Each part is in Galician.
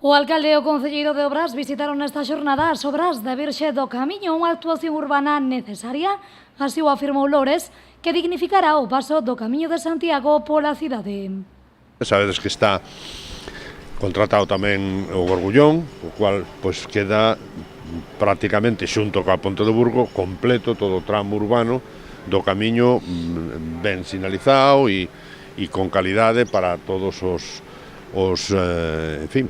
O alcalde e o concelleiro de Obras visitaron nesta xornada as obras da Virxe do Camiño, unha actuación urbana necesaria, así o afirmou Lores, que dignificará o paso do Camiño de Santiago pola cidade. Sabedes que está contratado tamén o Gorgullón, o cual pois queda prácticamente xunto coa Ponte do Burgo completo todo o tramo urbano do camiño ben sinalizado e con calidade para todos os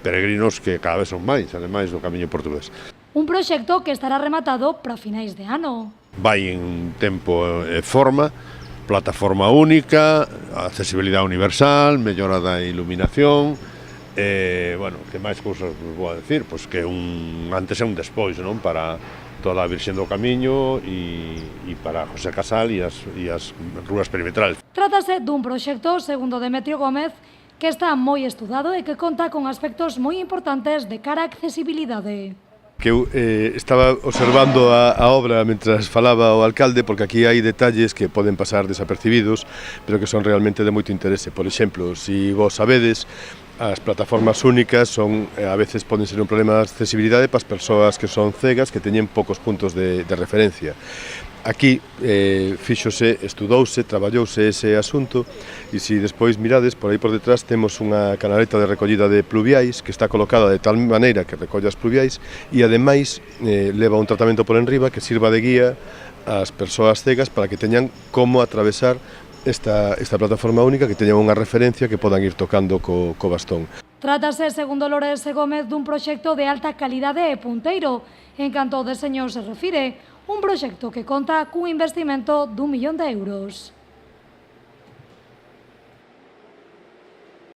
peregrinos que cada vez son máis, ademais do camiño portugués. Un proxecto que estará rematado para finais de ano. Vai en tempo e forma, plataforma única, accesibilidade universal, mellora da iluminación, bueno, que máis cousas vou a decir, pois que un antes e un despois, non, para toda a Virxen do Camiño e para José Casal e as rúas perimetrales. Trátase dun proxecto, segundo Demetrio Gómez, que está moi estudado e que conta con aspectos moi importantes de cara á accesibilidade. Que eu estaba observando a obra mentras falaba o alcalde, porque aquí hai detalles que poden pasar desapercibidos, pero que son realmente de moito interese. Por exemplo, se vos sabedes, as plataformas únicas son, a veces poden ser un problema de accesibilidade para as persoas que son cegas, que teñen poucos puntos de referencia. Aquí fíxose, estudouse, traballouse ese asunto e se despois mirades, por aí por detrás temos unha canaleta de recollida de pluviais que está colocada de tal maneira que recolle as pluviais e ademais leva un tratamento por enriba que sirva de guía ás persoas cegas para que teñan como atravesar esta plataforma única, que teñan unha referencia que podan ir tocando co bastón. Trátase, segundo Lores e Gómez, dun proxecto de alta calidade e punteiro. En canto ao deseño se refire, un proxecto que conta cun investimento d'1 millón de euros.